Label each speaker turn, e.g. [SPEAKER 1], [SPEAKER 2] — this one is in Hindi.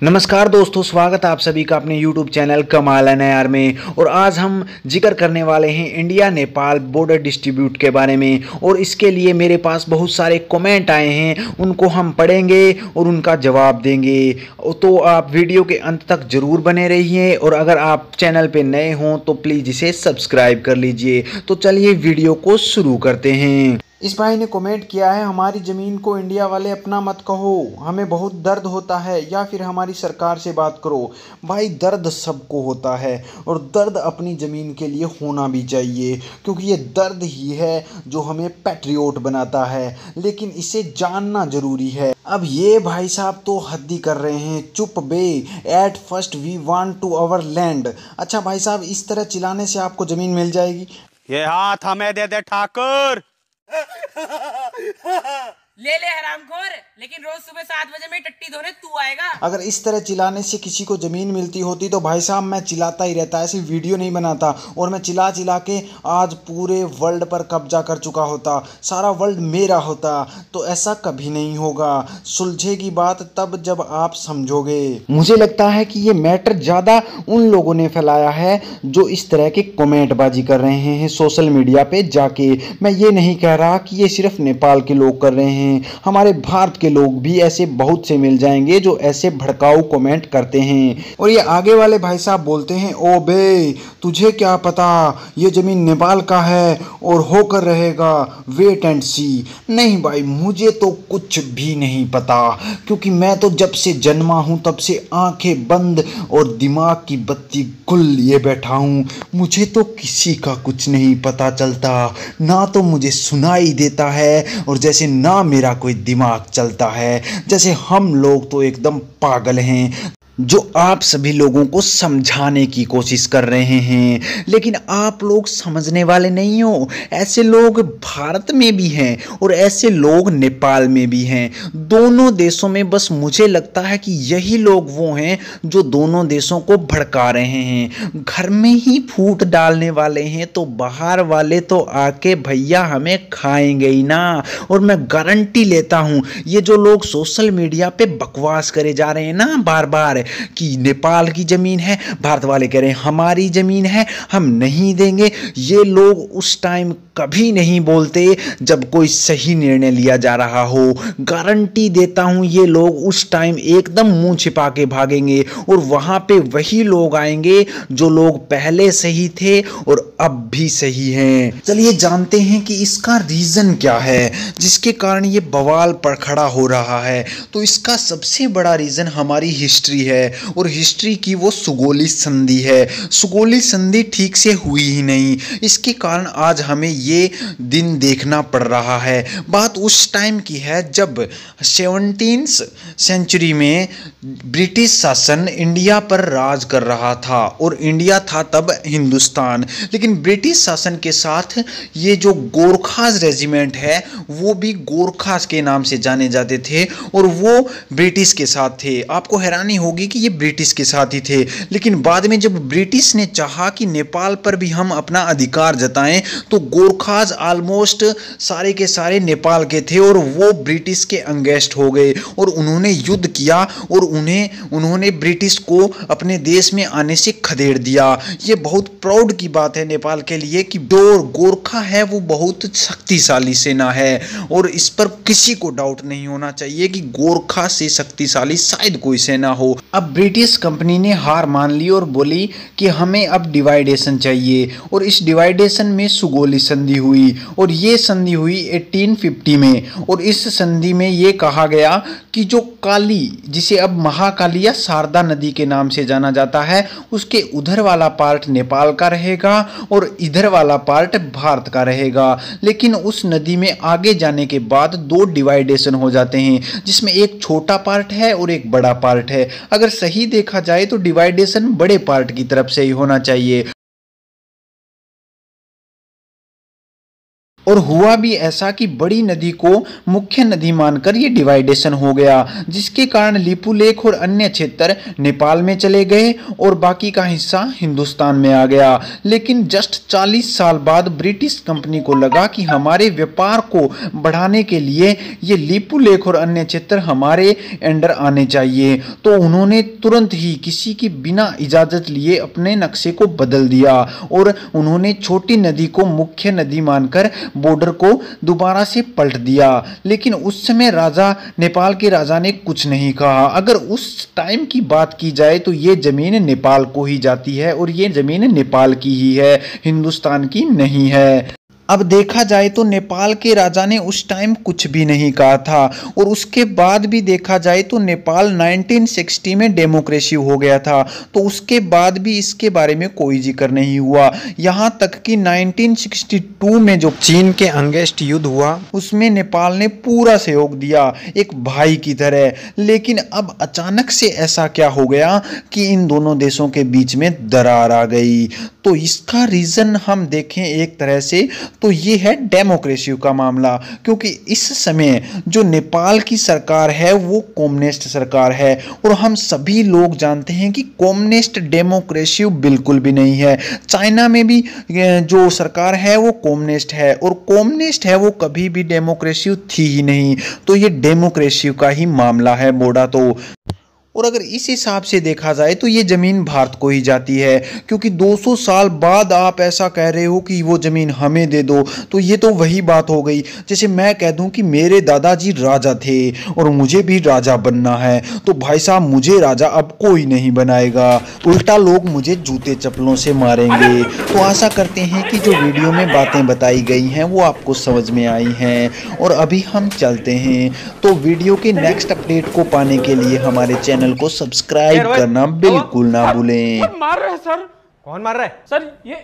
[SPEAKER 1] नमस्कार दोस्तों, स्वागत है आप सभी का अपने YouTube चैनल कमाल एनआईआर में। और आज हम जिक्र करने वाले हैं इंडिया नेपाल बॉर्डर डिस्ट्रीब्यूट के बारे में। और इसके लिए मेरे पास बहुत सारे कमेंट आए हैं, उनको हम पढ़ेंगे और उनका जवाब देंगे। तो आप वीडियो के अंत तक जरूर बने रहिए और अगर आप चैनल पे नए हों तो प्लीज़ इसे सब्सक्राइब कर लीजिए। तो चलिए वीडियो को शुरू करते हैं। इस भाई ने कमेंट किया है, हमारी ज़मीन को इंडिया वाले अपना मत कहो, हमें बहुत दर्द होता है, या फिर हमारी सरकार से बात करो। भाई दर्द सबको होता है और दर्द अपनी ज़मीन के लिए होना भी चाहिए, क्योंकि ये दर्द ही है जो हमें पैट्रियोट बनाता है, लेकिन इसे जानना ज़रूरी है। अब ये भाई साहब तो हद ही कर रहे हैं। चुप बे, at first we want to our land. अच्छा भाई साहब, इस तरह चिल्लाने से आपको ज़मीन मिल जाएगी?
[SPEAKER 2] ये हाथ हमें दे दे ठाकुर।
[SPEAKER 3] ले ले हरामखोर, लेकिन रोज सुबह 7 बजे में टट्टी धोने तू आएगा।
[SPEAKER 1] अगर इस तरह चिल्लाने से किसी को ज़मीन मिलती होती तो भाई साहब मैं चिल्लाता ही रहता, ऐसी वीडियो नहीं बनाता और मैं चिल्ला चिल्ला के आज पूरे वर्ल्ड पर कब्जा कर चुका होता, सारा वर्ल्ड मेरा होता। तो ऐसा कभी नहीं होगा। सुलझेगी बात तब जब आप समझोगे। मुझे लगता है कि ये मैटर ज़्यादा उन लोगों ने फैलाया है जो इस तरह के कमेंटबाजी कर रहे हैं सोशल मीडिया पे जाके। मैं ये नहीं कह रहा कि ये सिर्फ नेपाल के लोग कर रहे हैं, हमारे भारत के लोग भी ऐसे बहुत से मिल जाएंगे जो ऐसे भड़काऊ कमेंट करते हैं। और ये आगे वाले भाई साहब बोलते हैं, ओ बे तुझे क्या पता, ये ज़मीन नेपाल का है और होकर रहेगा, वेट एंड सी। नहीं भाई, मुझे तो कुछ भी नहीं पता, क्योंकि मैं तो जब से जन्मा हूँ तब से आंखें बंद और दिमाग की बत्ती गुल लिए बैठा हूँ। मुझे तो किसी का कुछ नहीं पता चलता, ना तो मुझे सुनाई देता है और जैसे ना मेरा कोई दिमाग चलता है। जैसे हम लोग तो एकदम पागल हैं जो आप सभी लोगों को समझाने की कोशिश कर रहे हैं, लेकिन आप लोग समझने वाले नहीं हो। ऐसे लोग भारत में भी हैं और ऐसे लोग नेपाल में भी हैं, दोनों देशों में। बस मुझे लगता है कि यही लोग वो हैं जो दोनों देशों को भड़का रहे हैं। घर में ही फूट डालने वाले हैं तो बाहर वाले तो आके भैया हमें खाएंगे ही ना। और मैं गारंटी लेता हूँ, ये जो लोग सोशल मीडिया पे बकवास करे जा रहे हैं ना बार बार कि नेपाल की ज़मीन है, भारत वाले कह रहे हैं हमारी ज़मीन है, हम नहीं देंगे, ये लोग उस टाइम कभी नहीं बोलते जब कोई सही निर्णय लिया जा रहा हो। गारंटी देता हूं ये लोग उस टाइम एकदम मुंह छिपा के भागेंगे और वहां पे वही लोग आएंगे जो लोग पहले सही थे और अब भी सही हैं। चलिए जानते हैं कि इसका रीज़न क्या है जिसके कारण ये बवाल पर खड़ा हो रहा है। तो इसका सबसे बड़ा रीज़न हमारी हिस्ट्री है, और हिस्ट्री की वो सुगोली संधि है। सुगोली संधि ठीक से हुई ही नहीं, इसके कारण आज हमें ये दिन देखना पड़ रहा है। बात उस टाइम की है जब 17वीं सेंचुरी में ब्रिटिश शासन इंडिया पर राज कर रहा था और इंडिया था तब हिंदुस्तान। लेकिन ब्रिटिश शासन के साथ ये जो गोरखास रेजिमेंट है वो भी गोरखास के नाम से जाने जाते थे और वो ब्रिटिश के साथ थे। आपको हैरानी होगी कि ये ब्रिटिश के साथ ही थे, लेकिन बाद में जब ब्रिटिश ने चाहा कि नेपाल पर भी हम अपना अधिकार जताएं तो गोरखास ऑलमोस्ट सारे के सारे नेपाल के थे और वो ब्रिटिश के अंगेस्ट हो गए और उन्होंने युद्ध किया और उन्होंने ब्रिटिश को अपने देश में आने से खदेड़ दिया। ये बहुत प्राउड की बात है नेपाल के लिए कि जो गोरखा है वो बहुत शक्तिशाली सेना है और इस पर किसी को डाउट नहीं होना चाहिए कि गोरखा से शक्तिशाली शायद कोई सेना हो। अब ब्रिटिश कंपनी ने हार मान ली और बोली कि हमें अब डिवाइडेशन चाहिए और इस डिवाइडेशन में सुगोली संधि हुई और ये संधि हुई 1850 में। और इस संधि में ये कहा गया कि जो काली, जिसे अब महाकाली या शारदा नदी के नाम से जाना जाता है, उसके उधर वाला पार्ट नेपाल का रहेगा और इधर वाला पार्ट भारत का रहेगा। लेकिन उस नदी में आगे जाने के बाद दो डिवाइडेशन हो जाते हैं जिसमें एक छोटा पार्ट है और एक बड़ा पार्ट है। अगर सही देखा जाए तो डिवाइडेशन बड़े पार्ट की तरफ से ही होना चाहिए। और हुआ भी ऐसा कि बड़ी नदी को मुख्य नदी मानकर ये डिवाइडेशन हो गया, जिसके कारण लिपुलेख और अन्य क्षेत्र नेपाल में चले गए और बाकी का हिस्सा हिंदुस्तान में आ गया। लेकिन जस्ट 40 साल बाद ब्रिटिश कंपनी को लगा कि हमारे व्यापार को बढ़ाने के लिए ये लिपुलेख और अन्य क्षेत्र हमारे अंडर आने चाहिए, तो उन्होंने तुरंत ही किसी की बिना इजाज़त लिए अपने नक्शे को बदल दिया और उन्होंने छोटी नदी को मुख्य नदी मानकर बॉर्डर को दोबारा से पलट दिया। लेकिन उस समय नेपाल के राजा ने कुछ नहीं कहा। अगर उस टाइम की बात की जाए तो ये जमीन नेपाल को ही जाती है और ये जमीन नेपाल की ही है, हिंदुस्तान की नहीं है। अब देखा जाए तो नेपाल के राजा ने उस टाइम कुछ भी नहीं कहा था और उसके बाद भी देखा जाए तो नेपाल 1960 में डेमोक्रेसी हो गया था, तो उसके बाद भी इसके बारे में कोई जिक्र नहीं हुआ। यहाँ तक कि 1962 में जो चीन के अगेंस्ट युद्ध हुआ उसमें नेपाल ने पूरा सहयोग दिया एक भाई की तरह। लेकिन अब अचानक से ऐसा क्या हो गया कि इन दोनों देशों के बीच में दरार आ गई? तो इसका रीज़न हम देखें एक तरह से तो ये है डेमोक्रेसी का मामला, क्योंकि इस समय जो नेपाल की सरकार है वो कम्युनिस्ट सरकार है और हम सभी लोग जानते हैं कि कम्युनिस्ट डेमोक्रेसी बिल्कुल भी नहीं है। चाइना में भी जो सरकार है वो कम्युनिस्ट है और कम्युनिस्ट है वो कभी भी डेमोक्रेसी थी ही नहीं, तो ये डेमोक्रेसी का ही मामला है बोड़ा तो। और अगर इस हिसाब से देखा जाए तो ये ज़मीन भारत को ही जाती है, क्योंकि 200 साल बाद आप ऐसा कह रहे हो कि वो ज़मीन हमें दे दो, तो ये तो वही बात हो गई जैसे मैं कह दूं कि मेरे दादाजी राजा थे और मुझे भी राजा बनना है, तो भाई साहब मुझे राजा अब कोई नहीं बनाएगा, उल्टा लोग मुझे जूते चप्पलों से मारेंगे। तो आशा करते हैं कि जो वीडियो में बातें बताई गई हैं वो आपको समझ में आई हैं और अभी हम चलते हैं। तो वीडियो के नेक्स्ट अपडेट को पाने के लिए हमारे चैनल को सब्सक्राइब करना बिल्कुल ना भूलें।
[SPEAKER 4] मार रहे हैं सर। कौन मार रहा है सर? ये